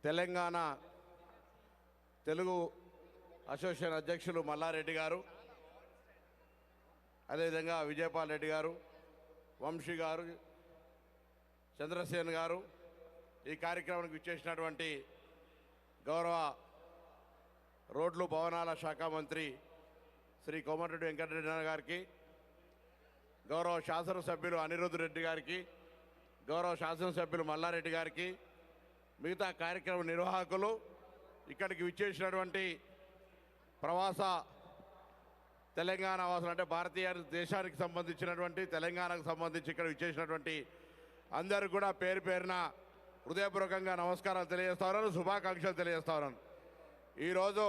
Telangana Telugu association అధ్యక్షులు మల్లారెడ్డి గారు, అదేవిధంగా విజయపాల్ రెడ్డి గారు, వంశీ గారు, చంద్రసేన్ గారు, ఈ కార్యక్రమానికి విచ్చేసినటువంటి గౌరవ రోడ్లు భవనాల శాఖ మంత్రి శ్రీ కోమటిరెడ్డి వెంకటరెడ్డి గారికి, గౌరవ శాసనసభ్యులు అనిరుద్ధ్ రెడ్డి గారికి, గౌరవ శాసనసభ్యులు మల్లారెడ్డి గారికి, మిగతా కార్యక్రమ నిర్వాహకులు, ఇక్కడికి విచ్చేసినటువంటి ప్రవాస తెలంగాణ వాసులు అంటే భారతీయ దేశానికి సంబంధించినటువంటి తెలంగాణకు సంబంధించి ఇక్కడ విచ్చేసినటువంటి అందరూ కూడా పేరు పేరున హృదయపూర్వకంగా నమస్కారాలు తెలియజేస్తా ఉన్నాను, శుభాకాంక్షలు తెలియజేస్తా ఉన్నాను. ఈరోజు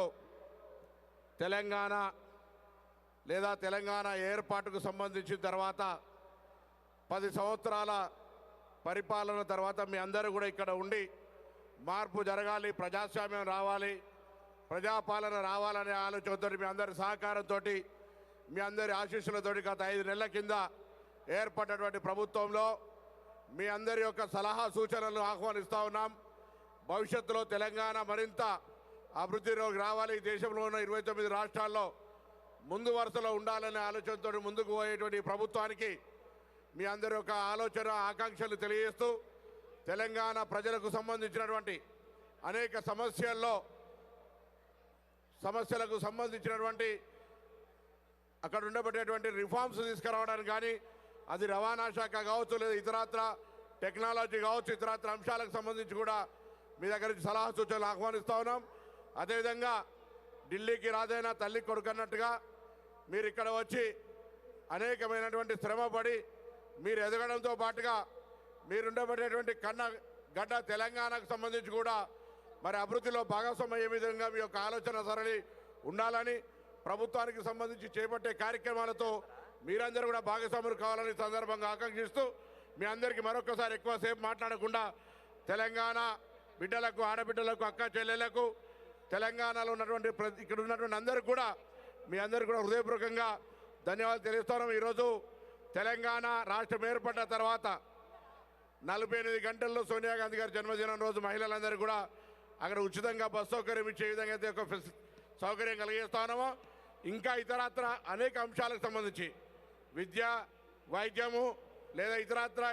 తెలంగాణ లేదా తెలంగాణ ఏర్పాటుకు సంబంధించిన తర్వాత 10 సంవత్సరాల పరిపాలన తర్వాత మీ అందరూ కూడా ఇక్కడ ఉండి మార్పు జరగాలి, ప్రజాస్వామ్యం రావాలి, ప్రజాపాలన రావాలనే ఆలోచనతో మీ అందరి సహకారంతో, మీ అందరి ఆశీస్సులతో గత 5 నెలల కింద ఏర్పడినటువంటి ప్రభుత్వంలో మీ అందరి యొక్క సలహా సూచనలను ఆహ్వానిస్తూ ఉన్నాం. భవిష్యత్తులో తెలంగాణ మరింత అభివృద్ధిలోకి రావాలి, దేశంలో ఉన్న 29 రాష్ట్రాల్లో ముందు వరుసలో ఉండాలనే ఆలోచనతో ముందుకు పోయేటువంటి ప్రభుత్వానికి మీ అందరి యొక్క ఆలోచన ఆకాంక్షలు తెలియజేస్తూ తెలంగాణ ప్రజలకు సంబంధించినటువంటి అనేక సమస్యలకు సంబంధించినటువంటి అక్కడ ఉండబడేటువంటి రిఫార్మ్స్ తీసుకురావడానికి కానీ అది రవాణా శాఖ కావచ్చు, లేదా ఇతరత్ర టెక్నాలజీ కావచ్చు, ఇతరత్ర అంశాలకు సంబంధించి కూడా మీ దగ్గర నుంచి సలహా సూచనలు ఆహ్వానిస్తూ ఉన్నాం. అదేవిధంగా ఢిల్లీకి రాజైన తల్లి కొడుకన్నట్టుగా మీరు ఇక్కడ వచ్చి అనేకమైనటువంటి శ్రమపడి మీరు ఎదగడంతో పాటుగా మీరుండబడేటువంటి గడ్డ తెలంగాణకు సంబంధించి కూడా మరి అభివృద్ధిలో భాగస్వామ్యం ఏ విధంగా మీ యొక్క ఆలోచన సరళి ఉండాలని, ప్రభుత్వానికి సంబంధించి చేపట్టే కార్యక్రమాలతో మీరందరూ కూడా భాగస్వాములు కావాలని సందర్భంగా ఆకాంక్షిస్తూ మీ అందరికీ మరొకసారి ఎక్కువసేపు మాట్లాడకుండా తెలంగాణ బిడ్డలకు, ఆడబిడ్డలకు, అక్క చెల్లెలకు, తెలంగాణలో ఉన్నటువంటి ఇక్కడ ఉన్నటువంటి అందరూ కూడా మీ అందరూ కూడా హృదయపూర్వకంగా ధన్యవాదాలు తెలియజేస్తున్నాం. ఈరోజు తెలంగాణ రాష్ట్రం ఏర్పడ్డ తర్వాత 48 గంటల్లో సోనియా గాంధీ గారి జన్మదినం రోజు మహిళలందరూ కూడా అక్కడ ఉచితంగా బస్ సౌకర్యం ఇచ్చే విధంగా అయితే ఒక సౌకర్యం కలిగిస్తున్నామో, ఇంకా ఇతరత్ర అనేక అంశాలకు సంబంధించి విద్య, వైద్యము లేదా ఇతరత్ర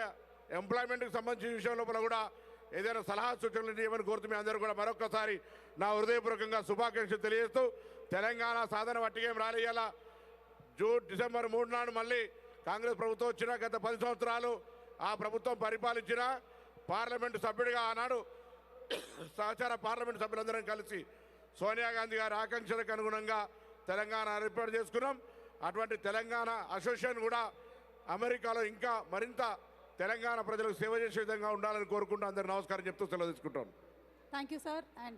ఎంప్లాయ్మెంట్కి సంబంధించిన విషయం లోపల కూడా ఏదైనా సలహా సూచనలు ఇవ్వమని కోరుతూ మీ అందరూ కూడా మరొకసారి నా హృదయపూర్వకంగా శుభాకాంక్షలు తెలియజేస్తూ తెలంగాణ సాధన వట్టిగేం రాలేయాల డిసెంబర్ 3 నాడు మళ్ళీ కాంగ్రెస్ ప్రభుత్వం వచ్చిన గత 10 సంవత్సరాలు ఆ ప్రభుత్వం పరిపాలించిన పార్లమెంటు సభ్యుడిగా ఆనాడు సహచార పార్లమెంటు సభ్యులందరం కలిసి సోనియా గాంధీ గారి ఆకాంక్షలకు అనుగుణంగా తెలంగాణ ఏర్పాటు చేసుకున్నాం. అటువంటి తెలంగాణ అసోసియేషన్ కూడా అమెరికాలో ఇంకా మరింత తెలంగాణ ప్రజలకు సేవ చేసే విధంగా ఉండాలని కోరుకుంటూ అందరూ నమస్కారం చెప్తూ సెలవు తీసుకుంటాం. Thank you sir. అండ్